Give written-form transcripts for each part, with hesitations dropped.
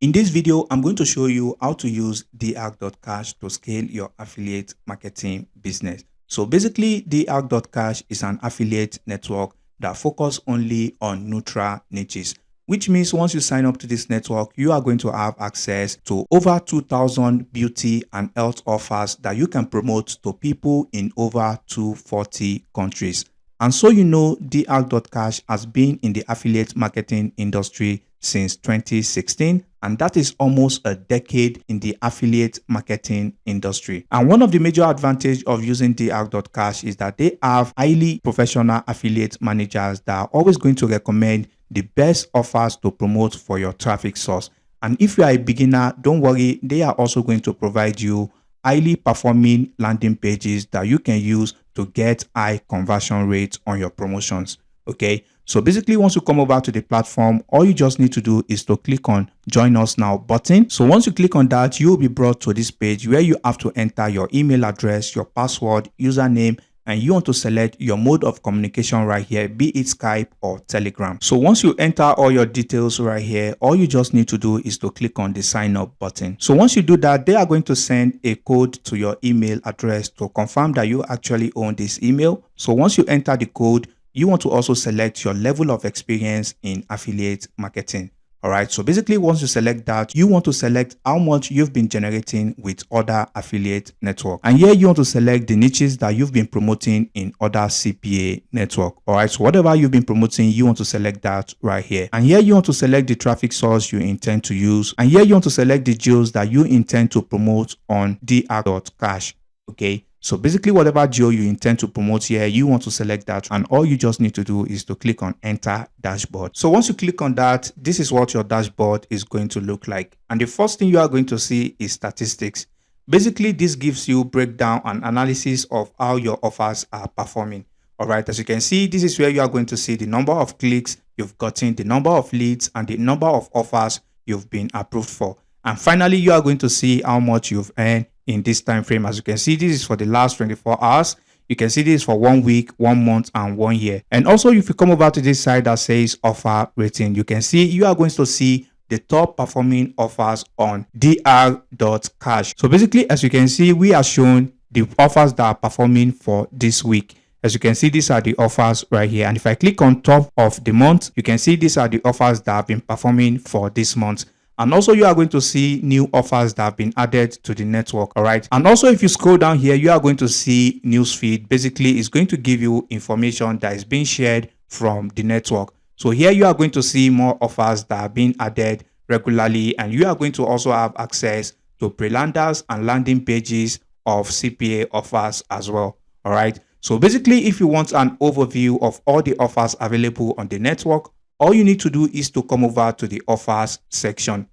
In this video, I'm going to show you how to use Dr.cash to scale your affiliate marketing business. So basically, Dr.cash is an affiliate network that focuses only on neutral niches, which means once you sign up to this network, you are going to have access to over 2,000 beauty and health offers that you can promote to people in over 240 countries. And so you know, Dr.cash has been in the affiliate marketing industry since 2016, and that is almost a decade in the affiliate marketing industry. And one of the major advantages of using Dr.cash is that they have highly professional affiliate managers that are always going to recommend the best offers to promote for your traffic source. And if you are a beginner, don't worry, they are also going to provide you highly performing landing pages that you can use to get high conversion rates on your promotions. Okay, so basically once you come over to the platform, all you just need to do is to click on join us now button. So once you click on that, you will be brought to this page where you have to enter your email address, your password, username, and you want to select your mode of communication right here, be it Skype or Telegram. So once you enter all your details right here, all you just need to do is to click on the sign up button. So once you do that, they are going to send a code to your email address to confirm that you actually own this email. So once you enter the code, you want to also select your level of experience in affiliate marketing. All right, so basically once you select that, you want to select how much you've been generating with other affiliate network. And here you want to select the niches that you've been promoting in other CPA network. All right, so whatever you've been promoting, you want to select that right here. And here you want to select the traffic source you intend to use. And here you want to select the GEOs that you intend to promote on Dr.cash. Okay. So basically whatever geo you intend to promote here, you want to select that, and all you just need to do is to click on enter dashboard. So once you click on that, this is what your dashboard is going to look like. And the first thing you are going to see is statistics. Basically, this gives you breakdown and analysis of how your offers are performing. All right, as you can see, this is where you are going to see the number of clicks you've gotten, the number of leads, and the number of offers you've been approved for. And finally, you are going to see how much you've earned in this time frame. As you can see, this is for the last 24 hours. You can see this for 1 week, 1 month, and 1 year. And also, if you come over to this side that says offer rating, you can see you are going to see the top performing offers on Dr.cash. So basically, as you can see, we are shown the offers that are performing for this week. As you can see, these are the offers right here. And if I click on top of the month, you can see these are the offers that have been performing for this month. And also you are going to see new offers that have been added to the network. All right. And also if you scroll down here, you are going to see newsfeed. Basically, it's going to give you information that is being shared from the network. So here you are going to see more offers that are being added regularly. And you are going to also have access to pre-landers and landing pages of CPA offers as well. All right. So basically, if you want an overview of all the offers available on the network, all you need to do is to come over to the offers section.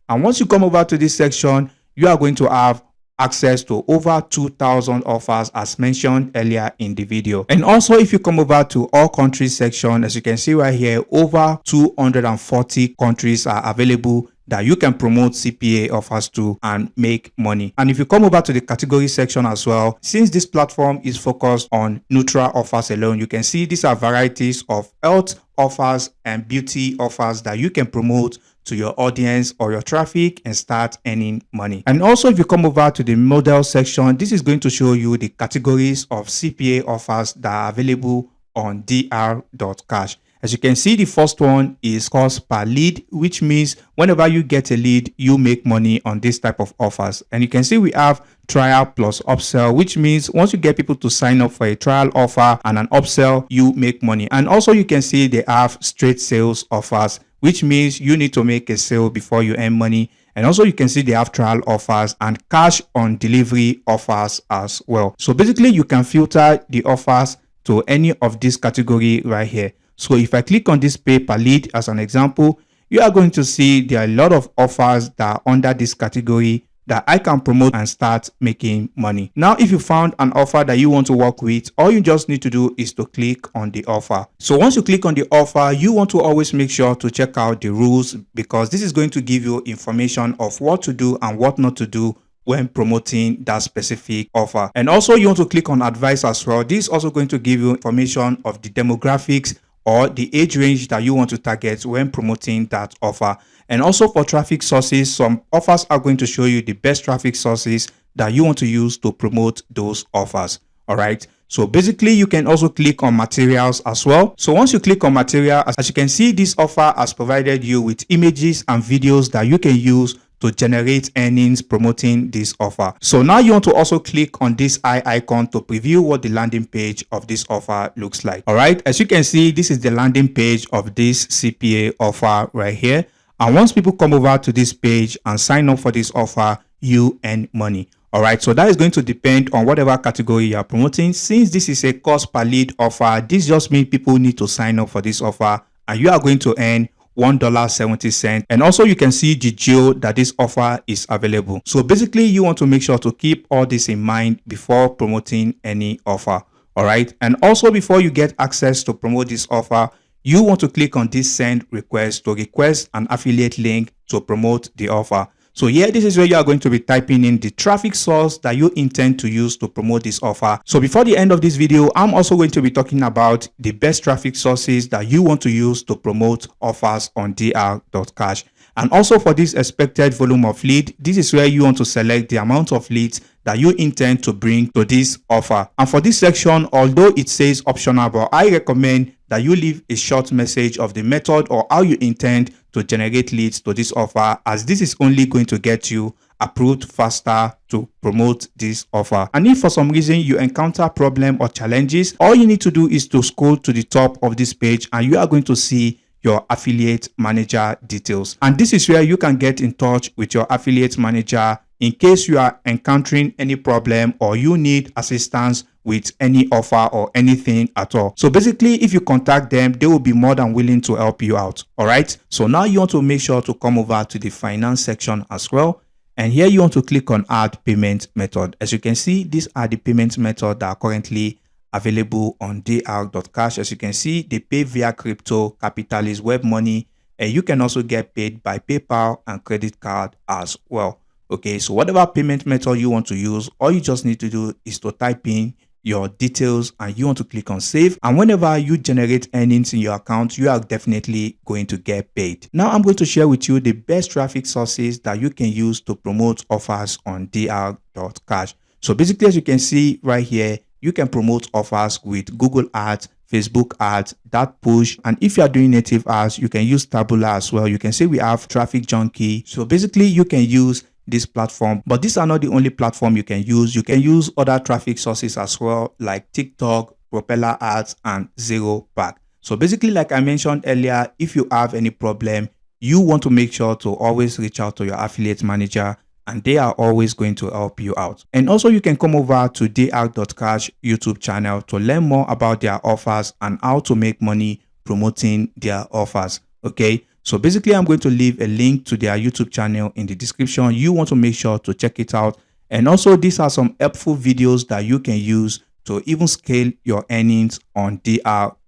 And once you come over to this section, you are going to have access to over 2,000 offers as mentioned earlier in the video. And also if you come over to all countries section, as you can see right here, over 240 countries are available that you can promote CPA offers to and make money. And if you come over to the category section as well, since this platform is focused on neutral offers alone, you can see these are varieties of health offers and beauty offers that you can promote to your audience or your traffic and start earning money. And also if you come over to the model section, this is going to show you the categories of CPA offers that are available on Dr.cash. As you can see, the first one is cost per lead, which means whenever you get a lead, you make money on this type of offers. And you can see we have trial plus upsell, which means once you get people to sign up for a trial offer and an upsell, you make money. And also you can see they have straight sales offers, which means you need to make a sale before you earn money. And also you can see they have trial offers and cash on delivery offers as well. So basically you can filter the offers to any of this category right here. So if I click on this pay per lead as an example, you are going to see there are a lot of offers that are under this category that I can promote and start making money. Now, if you found an offer that you want to work with, all you just need to do is to click on the offer. So once you click on the offer, you want to always make sure to check out the rules, because this is going to give you information of what to do and what not to do when promoting that specific offer. And also you want to click on advice as well. This is also going to give you information of the demographics or the age range that you want to target when promoting that offer. And also for traffic sources, some offers are going to show you the best traffic sources that you want to use to promote those offers. All right. So basically, you can also click on materials as well. So once you click on material, as you can see, this offer has provided you with images and videos that you can use to generate earnings promoting this offer. So now you want to also click on this eye icon to preview what the landing page of this offer looks like. All right. As you can see, this is the landing page of this CPA offer right here. And once people come over to this page and sign up for this offer, you earn money. All right, so that is going to depend on whatever category you are promoting. Since this is a cost per lead offer, this just means people need to sign up for this offer and you are going to earn $1.70. And also you can see the geo that this offer is available. So basically you want to make sure to keep all this in mind before promoting any offer. All right, and also before you get access to promote this offer, you want to click on this send request to request an affiliate link to promote the offer. So here, this is where you are going to be typing in the traffic source that you intend to use to promote this offer. So before the end of this video, I'm also going to be talking about the best traffic sources that you want to use to promote offers on Dr.cash. And also for this expected volume of lead, this is where you want to select the amount of leads that you intend to bring to this offer. And for this section, although it says optional, but I recommend that you leave a short message of the method or how you intend to generate leads to this offer, as this is only going to get you approved faster to promote this offer. And if for some reason you encounter problem or challenges, all you need to do is to scroll to the top of this page and you are going to see your affiliate manager details. And this is where you can get in touch with your affiliate manager in case you are encountering any problem or you need assistance with any offer or anything at all. So basically, if you contact them, they will be more than willing to help you out. All right. So now you want to make sure to come over to the finance section as well. And here you want to click on add payment method. As you can see, these are the payment methods that are currently available on Dr.cash. As you can see, they pay via crypto, capitalist, web money, and you can also get paid by PayPal and credit card as well. Okay, so whatever payment method you want to use, all you just need to do is to type in your details and you want to click on save. And whenever you generate earnings in your account, you are definitely going to get paid. Now I'm going to share with you the best traffic sources that you can use to promote offers on Dr.cash. So basically, as you can see right here, you can promote offers with Google Ads, Facebook ads, that push. And if you are doing native ads, you can use Taboola as well. You can say we have Traffic Junkie. So basically you can use this platform, but these are not the only platform you can use. You can use other traffic sources as well, like TikTok, Propeller Ads, and Zero Pack. So basically, like I mentioned earlier, if you have any problem, you want to make sure to always reach out to your affiliate manager and they are always going to help you out. And also you can come over to Dr.cash YouTube channel to learn more about their offers and how to make money promoting their offers. Okay. So basically, I'm going to leave a link to their YouTube channel in the description. You want to make sure to check it out. And also, these are some helpful videos that you can use to even scale your earnings on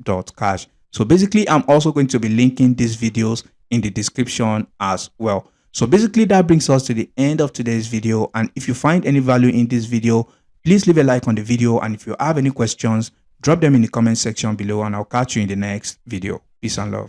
Dr.cash. So basically, I'm also going to be linking these videos in the description as well. So basically, that brings us to the end of today's video. And if you find any value in this video, please leave a like on the video. And if you have any questions, drop them in the comment section below and I'll catch you in the next video. Peace and love.